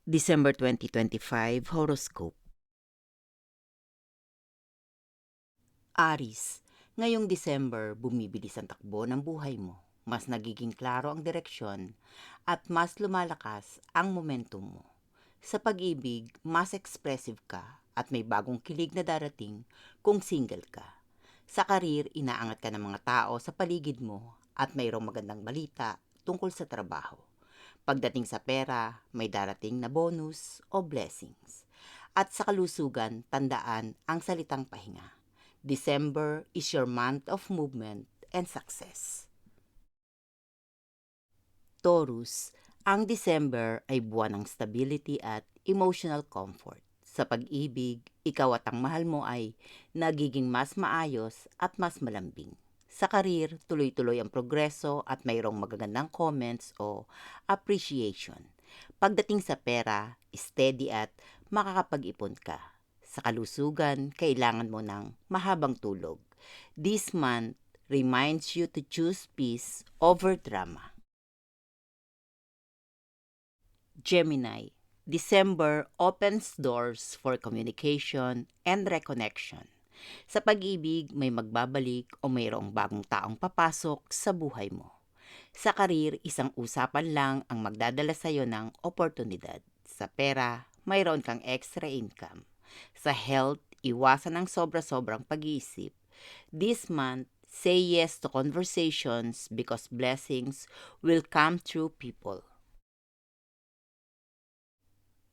December 2025 Horoscope. Aris, ngayong December, bumibilis ang takbo ng buhay mo. Mas nagiging klaro ang direksyon at mas lumalakas ang momentum mo. Sa pag-ibig, mas expressive ka at may bagong kilig na darating kung single ka. Sa karir, inaangat ka ng mga tao sa paligid mo at mayroong magandang balita tungkol sa trabaho. Pagdating sa pera, may darating na bonus o blessings. At sa kalusugan, tandaan ang salitang pahinga. December is your month of movement and success. Taurus, ang December ay buwan ng stability at emotional comfort. Sa pag-ibig, ikaw at ang mahal mo ay nagiging mas maayos at mas malambing. Sa karir, tuloy-tuloy ang progreso at mayroong magagandang comments o appreciation. Pagdating sa pera, steady at makakapag-ipon ka. Sa kalusugan, kailangan mo ng mahabang tulog. This month reminds you to choose peace over drama. Gemini, December opens doors for communication and reconnection. Sa pag-ibig, may magbabalik o mayroong bagong taong papasok sa buhay mo. Sa karir, isang usapan lang ang magdadala sa iyo ng oportunidad. Sa pera, mayroon kang extra income. Sa health, iwasan ang sobra-sobrang pag-iisip. This month, say yes to conversations because blessings will come through people.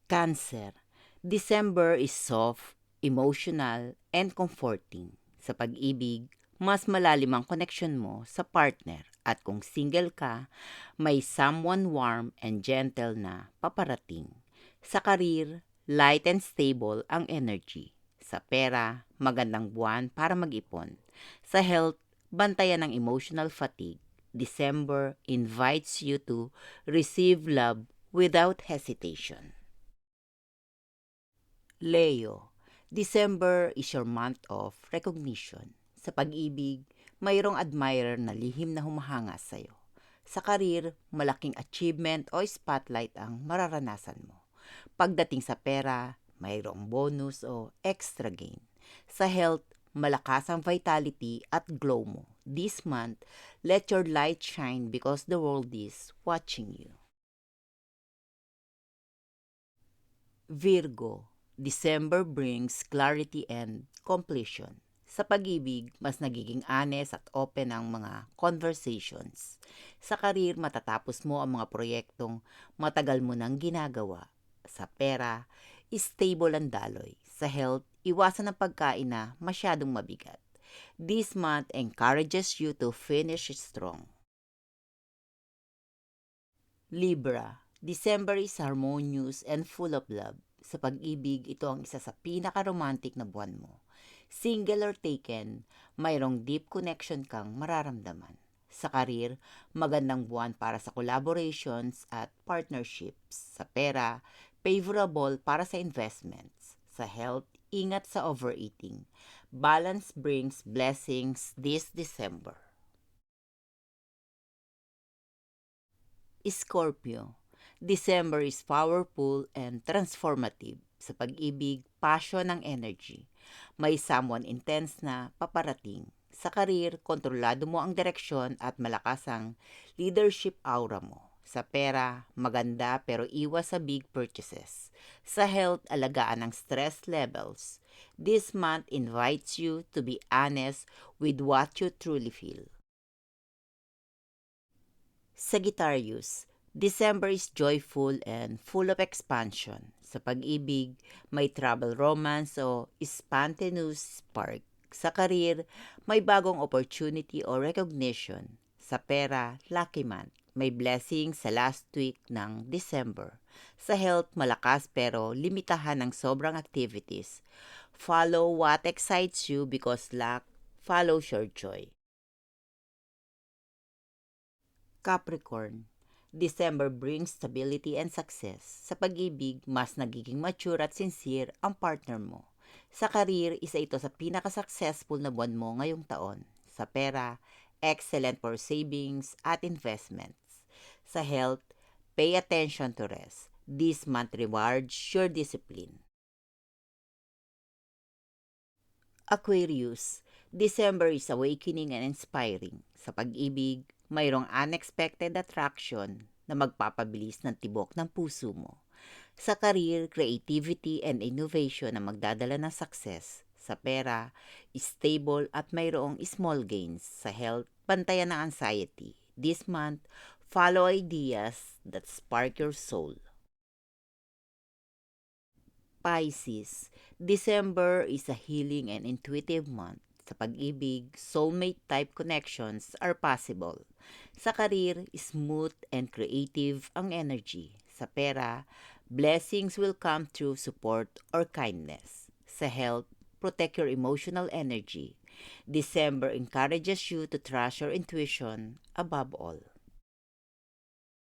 Cancer, December is soft, emotional, and comforting. Sa pag-ibig, mas malalim ang connection mo sa partner at kung single ka, may someone warm and gentle na paparating. Sa karir, light and stable ang energy. Sa pera, magandang buwan para mag-ipon. Sa health, bantayan ang emotional fatigue. December invites you to receive love without hesitation. Leo, December is your month of recognition. Sa pag-ibig, mayroong admirer na lihim na humahanga sa'yo. Sa karir, malaking achievement o spotlight ang mararanasan mo. Pagdating sa pera, mayroong bonus o extra gain. Sa health, malakas ang vitality at glow mo. This month, let your light shine because the world is watching you. Virgo, December brings clarity and completion. Sa pag-ibig, mas nagiging honest at open ang mga conversations. Sa karir, matatapos mo ang mga proyektong matagal mo nang ginagawa. Sa pera, stable ang daloy. Sa health, iwasan ang pagkain na masyadong mabigat. This month encourages you to finish strong. Libra, December is harmonious and full of love. Sa pag-ibig, ito ang isa sa pinaka-romantic na buwan mo. Single or taken, mayroong deep connection kang mararamdaman. Sa karir, magandang buwan para sa collaborations at partnerships. Sa pera, favorable para sa investments. Sa health, ingat sa overeating. Balance brings blessings this December. Scorpio, December is powerful and transformative. Sa pag-ibig, passion ang energy. May someone intense na paparating. Sa karir, kontrolado mo ang direksyon at malakas ang leadership aura mo. Sa pera, maganda pero iwas sa big purchases. Sa health, alagaan ang stress levels. This month invites you to be honest with what you truly feel. Sagittarius, December is joyful and full of expansion. Sa pag-ibig, may trouble romance o spontaneous spark. Sa karir, may bagong opportunity o recognition. Sa pera, lucky month. May blessing sa last week ng December. Sa health, malakas pero limitahan ng sobrang activities. Follow what excites you because luck follows your joy. Capricorn, December brings stability and success. Sa pag-ibig, mas nagiging mature at sincere ang partner mo. Sa karir, isa ito sa pinaka-successful na buwan mo ngayong taon. Sa pera, excellent for savings at investments. Sa health, pay attention to rest. This month rewards your discipline. Aquarius, December is awakening and inspiring. Sa pag-ibig, mayroong unexpected attraction na magpapabilis ng tibok ng puso mo. Sa career, creativity and innovation na magdadala ng success. Sa pera, stable at mayroong small gains. Sa health, bantayan ng anxiety. This month, follow ideas that spark your soul. Pisces, December is a healing and intuitive month. Sa pag-ibig, soulmate-type connections are possible. Sa karir, smooth and creative ang energy. Sa pera, blessings will come through support or kindness. Sa health, protect your emotional energy. December encourages you to trust your intuition above all.